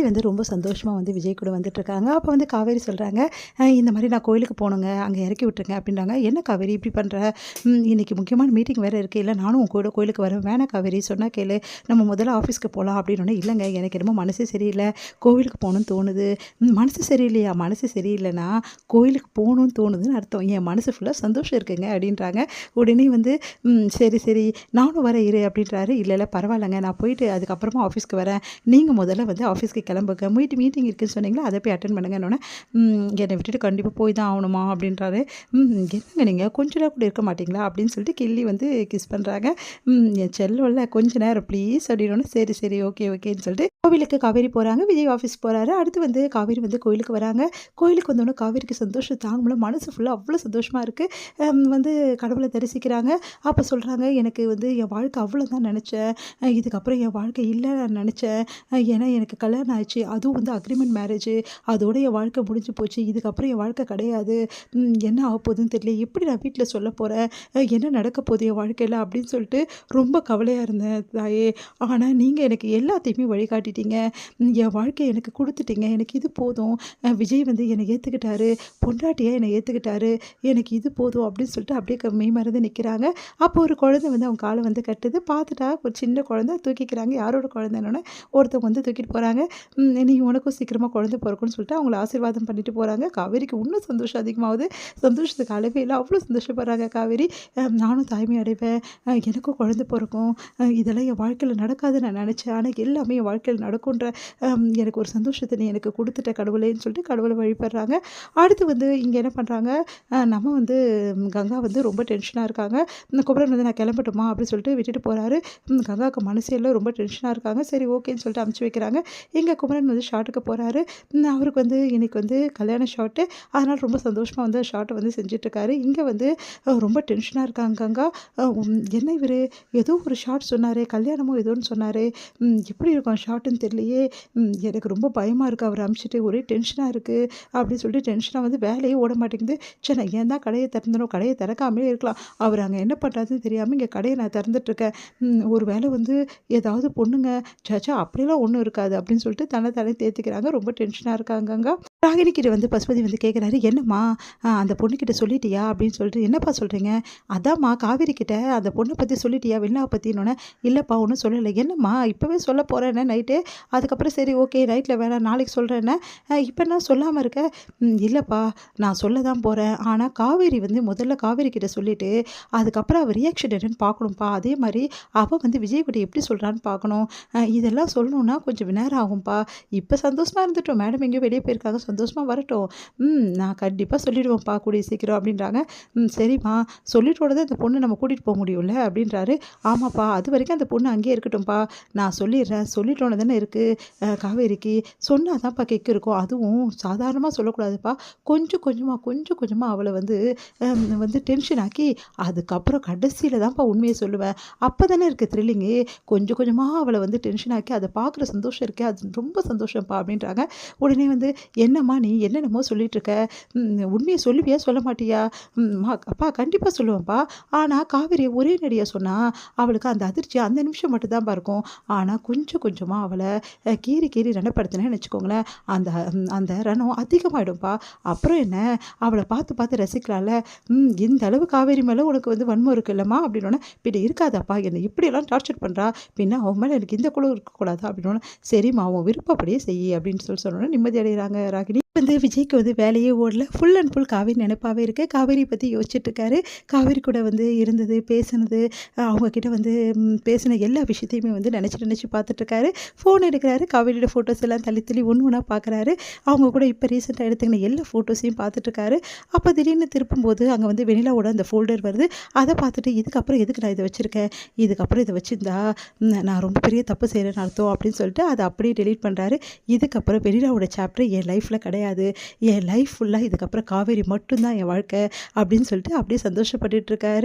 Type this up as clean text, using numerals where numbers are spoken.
காவேரி வந்து ரொம்ப சந்தோஷமாக வந்து விஜய் கூட வந்துட்டுருக்காங்க. அப்போ வந்து காவேரி சொல்கிறாங்க, இந்த மாதிரி நான் கோயிலுக்கு போகணுங்க, அங்கே இறக்கி விட்டுருங்க அப்படின்றாங்க. என்ன காவேரி இப்படி பண்ணுற? இன்னைக்கு முக்கியமான மீட்டிங் வேறு இருக்குது, இல்லை நானும் உன் கூட கோயிலுக்கு வரேன். வேணாம் காவேரி, சொன்னால் கேளு, நம்ம முதல்ல ஆஃபீஸ்க்கு போகலாம் அப்படின்னோடனே, இல்லைங்க எனக்கு என்னமோ மனசே சரியில்லை, கோவிலுக்கு போகணுன்னு தோணுது. மனசு சரியில்லையா? மனசு சரியில்லைன்னா கோயிலுக்கு போகணுன்னு தோணுதுன்னு அர்த்தம். என் மனசு ஃபுல்லாக சந்தோஷம் இருக்குங்க அப்படின்றாங்க. உடனே வந்து சரி சரி நானும் வரேன் இரு அப்படின்றாரு. இல்லை இல்லை பரவாயில்லைங்க, நான் போயிட்டு அதுக்கப்புறமா ஆஃபீஸ்க்கு வரேன், நீங்கள் முதல்ல வந்து ஆஃபீஸ்க்கு கிளம்புங்க, மீட்டிங் இருக்குதுன்னு சொன்னீங்களா, அதை போய் அட்டன் பண்ணுங்கன்னொன்னே, என்னை விட்டுட்டு கண்டிப்பாக போய் தான் ஆகணுமா அப்படின்றாரு. என்னங்க நீங்கள் கொஞ்ச நேரம் கூட இருக்க மாட்டிங்களா அப்படின்னு சொல்லிட்டு கிள்ளி வந்து கிஸ் பண்ணுறாங்க. என் செல்லோல்ல கொஞ்ச நேரம் ப்ளீஸ் அப்படின்னோடனே, சரி சரி ஓகே ஓகேன்னு சொல்லிட்டு கோவிலுக்கு காவேரி போகிறாங்க. விஜய் ஆஃபீஸ் போகிறாரு. அடுத்து வந்து காவேரி வந்து கோயிலுக்கு வராங்க. கோயிலுக்கு வந்தோடனே காவேரிக்கு சந்தோஷம் தாங்க முடியல, மனசு ஃபுல்லாக அவ்வளோ சந்தோஷமாக இருக்குது. வந்து கடவுளை தரிசிக்கிறாங்க. அப்போ சொல்கிறாங்க, எனக்கு வந்து என் வாழ்க்கை அவ்வளோதான் நினச்சேன், இதுக்கப்புறம் என் வாழ்க்கை இல்லை நான் நினச்சேன், ஏன்னா எனக்கு கல்யாணம் ஆயிடுச்சு, அதுவும் வந்து அக்ரிமெண்ட் மேரேஜு, அதோட என் வாழ்க்கை முடிஞ்சு போச்சு, இதுக்கப்புறம் என் வாழ்க்கை கிடையாது, என்ன ஆக போகுதுன்னு தெரியல, எப்படி நான் வீட்டில் சொல்ல போகிறேன், என்ன நடக்க போகுது என் வாழ்க்கையில் அப்படின்னு சொல்லிட்டு ரொம்ப கவலையாக இருந்தேன் தாயே. ஆனால் நீங்கள் எனக்கு எல்லாத்தையுமே வழிகாட்டிட்டீங்க, என் வாழ்க்கையை எனக்கு கொடுத்துட்டீங்க, எனக்கு இது போதும், விஜய் வந்து என்னை ஏற்றுக்கிட்டாரு, பொண்டாட்டியாக என்னை ஏற்றுக்கிட்டாரு, எனக்கு இது போதும் அப்படின்னு சொல்லிட்டு அப்படியே மெய் மறந்து நிற்கிறாங்க. அப்போ ஒரு குழந்தை வந்து அவங்க காலை வந்து கட்டுது. பார்த்துட்டா ஒரு சின்ன குழந்தை தூக்கிக்கிறாங்க. யாரோட குழந்தைன்னு ஒருத்தவங்க வந்து தூக்கிட்டு போகிறாங்க. நீ உனக்கும் சீக்கிரமாக குழந்தை பிறக்கும்னு சொல்லிட்டு அவங்கள ஆசீர்வாதம் பண்ணிட்டு போகிறாங்க. காவேரிக்கு இன்னும் சந்தோஷம் அதிகமாகுது. சந்தோஷத்துக்கு அளவே இல்லை, அவ்வளோ சந்தோஷப்படுறாங்க காவேரி. நானும் தாய்மை அடைவேன், எனக்கும் குழந்தை பிறக்கும், இதெல்லாம் என் வாழ்க்கையில் நடக்காதுன்னு நான் நினச்சேன், ஆனால் எல்லாமே என் வாழ்க்கையில் நடக்குன்ற எனக்கு ஒரு சந்தோஷத்தை நீ எனக்கு கொடுத்துட்ட கடவுளேன்னு சொல்லிட்டு கடவுளை வழிபடுறாங்க. அடுத்து வந்து இங்கே என்ன பண்ணுறாங்க, நம்ம வந்து கங்கா வந்து ரொம்ப டென்ஷனாக இருக்காங்க. குமரன் வந்து நான் கிளம்பட்டுமா அப்படின்னு சொல்லிட்டு விட்டுட்டு போகிறாரு. கங்காவுக்கு மனசே எல்லாம் ரொம்ப டென்ஷனாக இருக்காங்க. சரி ஓகேன்னு சொல்லிட்டு அனுப்பிச்சி வைக்கிறாங்க. இங்கே குமரன் வந்து ஷாட்டுக்கு போகிறாரு. அவருக்கு வந்து இன்றைக்கி வந்து கல்யாண ஷாட்டு, அதனால் ரொம்ப சந்தோஷமாக வந்து ஷாட்டை வந்து செஞ்சிட்ருக்காரு. இங்கே வந்து ரொம்ப டென்ஷனாக இருக்காங்க கங்கா. என்ன இவர் ஏதோ ஒரு ஷாட் சொன்னார், கல்யாணமோ ஏதோன்னு சொன்னார், எப்படி இருக்கும் ஷாட்டுன்னு தெரியலையே, எனக்கு ரொம்ப பயமாக இருக்குது, அவர் அனுப்பிச்சிட்டு ஒரே டென்ஷனாக இருக்குது அப்படின்னு சொல்லிட்டு டென்ஷனாக வந்து வேலையே ஓட மாட்டேங்குது. சரி நான் ஏன் தான் கடையை திறந்தனும், கடையை திறக்காமலே இருக்கலாம், அவர் அங்கே என்ன பண்ணுறாருன்னு தெரியாமல் இங்கே கடையை நான் திறந்துட்டுருக்கேன், ஒரு வேளை வந்து ஏதாவது பொண்ணுங்க, சாச்சா அப்படிலாம் ஒன்றும் இருக்காது அப்படின்னு சொல்லிட்டு தன்னை தேர்த்திக்கிறாங்க. ரொம்ப டென்ஷனாக இருக்காங்கங்க. ராகினிக்கிட்ட வந்து பசுபதி வந்து கேட்குறாரு, என்னம்மா அந்த பொண்ணுக்கிட்ட சொல்லிட்டியா அப்படின்னு சொல்லிட்டு, என்னப்பா சொல்கிறீங்க, அதாம்மா காவேரி கிட்ட அந்த பொண்ணை பற்றி சொல்லிட்டியா, வெண்ணாவை பற்றினோன்னே, இல்லைப்பா ஒன்றும் சொல்லலை, என்னம்மா இப்போவே சொல்ல போகிறேன்னே நைட்டு, அதுக்கப்புறம் சரி ஓகே நைட்டில் வேணாம் நாளைக்கு சொல்கிறேன்னே, இப்போ நான் சொல்லாமல் இருக்க, இல்லைப்பா நான் சொல்ல தான் போகிறேன், ஆனால் காவேரி வந்து முதல்ல காவேரி கிட்ட சொல்லிவிட்டு அதுக்கப்புறம் அவள் ரியாக்ஷன் என்னன்னு பார்க்கணும்ப்பா, அதே மாதிரி அவள் வந்து விஜய் கிட்ட எப்படி சொல்கிறான்னு பார்க்கணும், இதெல்லாம் சொல்லணுன்னா கொஞ்சம் நேரம் ஆகும்ப்பா, இப்போ சந்தோஷமாக இருந்துட்டோம், மேடம் எங்கேயோ வெளியே போயிருக்காங்க, சந்தோஷமாக வரட்டும், நான் கண்டிப்பாக சொல்லிவிடுவோம்ப்பா கூடிய சீக்கிரம் அப்படின்றாங்க. சரிம்மா சொல்லிட்டோட தான் இந்த பொண்ணு நம்ம கூட்டிகிட்டு போக முடியும்ல அப்படின்றாரு. ஆமாப்பா அது வரைக்கும் அந்த பொண்ணு அங்கேயே இருக்கட்டும்ப்பா, நான் சொல்லிடுறேன், சொல்லிட்டோன்னு தானே இருக்குது காவேரிக்கு, சொன்னால் தான்ப்பா கேட்க இருக்கும், அதுவும் சாதாரணமாக சொல்லக்கூடாதுப்பா, கொஞ்சம் கொஞ்சமாக அவளை வந்து டென்ஷன் ஆக்கி அதுக்கப்புறம் கடைசியில் தான்ப்பா உண்மையை சொல்லுவேன், அப்போ தானே இருக்குது த்ரில்லிங்கு, கொஞ்சம் கொஞ்சமாக அவளை வந்து டென்ஷன் ஆக்கி அதை பார்க்குற சந்தோஷம் இருக்கே அது ரொம்ப சந்தோஷம்ப்பா அப்படின்றாங்க. உடனே வந்து என்னம்மா நீ என்னென்னமோ சொல்லிகிட்ருக்க, உண்மையை சொல்லுவியா சொல்ல மாட்டியா, அப்பா கண்டிப்பாக சொல்லுவேன்ப்பா, ஆனால் காவேரியை ஒரே நடியாக சொன்னால் அவளுக்கு அந்த அதிர்ச்சி அந்த நிமிஷம் மட்டும்தான்ப்பா இருக்கும், ஆனால் கொஞ்சம் கொஞ்சமாக அவளை கீறி ரணப்படுத்தினேன்னு வச்சுக்கோங்களேன், அந்த அந்த ரணம் அதிகமாகிடும்ப்பா, அப்புறம் என்ன அவளை பார்த்து ரசிக்கலாம்ல, இந்த அளவு காவேரி மேலே உனக்கு வந்து வன்மம் இருக்கு இல்லைம்மா அப்படின்னோடனே, பின்ன இருக்காதாப்பா என்னை இப்படியெல்லாம் டார்ச்சர் பண்ணுறா, பின்ன அவன் மேலே எனக்கு இந்த குழு இருக்கக்கூடாதா அப்படின்னோடனே, சரிம்மா அவன் விருப்பப்படியே செய்யி அப்படின்னு சொன்னோன்னே நிம்மதி அடைகிறாங்க ராகினி. வந்து விஜய்க்கு வந்து வேலையே ஓடல, ஃபுல் அண்ட் ஃபுல் காவேரி நினைப்பாகவே இருக்குது. காவேரி பற்றி யோசிச்சுட்ருக்காரு. காவேரி கூட வந்து இருந்தது பேசுனது, அவங்கக்கிட்ட வந்து பேசின எல்லா விஷயத்தையுமே வந்து நினச்சி பார்த்துட்ருக்காரு. ஃபோன் எடுக்கிறாரு, காவேரியோட ஃபோட்டோஸ் எல்லாம் தள்ளி ஒன்று ஒன்றா பார்க்குறாரு. அவங்க கூட இப்போ ரீசெண்டாக எடுத்துக்கின எல்லா ஃபோட்டோஸையும் பார்த்துட்ருக்காரு. அப்போ திடீர்னு திருப்பும்போது அங்கே வந்து வெண்ணிலாவோட அந்த ஃபோல்டர் வருது. அதை பார்த்துட்டு இதுக்கப்புறம் எதுக்கு நான் இதை வச்சுருக்கேன், இதுக்கப்புறம் இதை வச்சுருந்தா நான் ரொம்ப பெரிய தப்பு செய்கிறேன்னு அர்த்தம் அப்படின்னு சொல்லிட்டு அதை அப்படியே டெலீட் பண்ணுறாரு. இதுக்கப்புறம் வெண்ணிலாவோட சாப்டர் என் லைஃப்பில் கிடையாது, என் லைஃப் ஃபுல்லாக இதுக்கப்புறம் காவேரி மட்டும்தான் என் வாழ்க்கை அப்படின்னு சொல்லிட்டு அப்படியே சந்தோஷப்பட்டுட்டு இருக்காரு.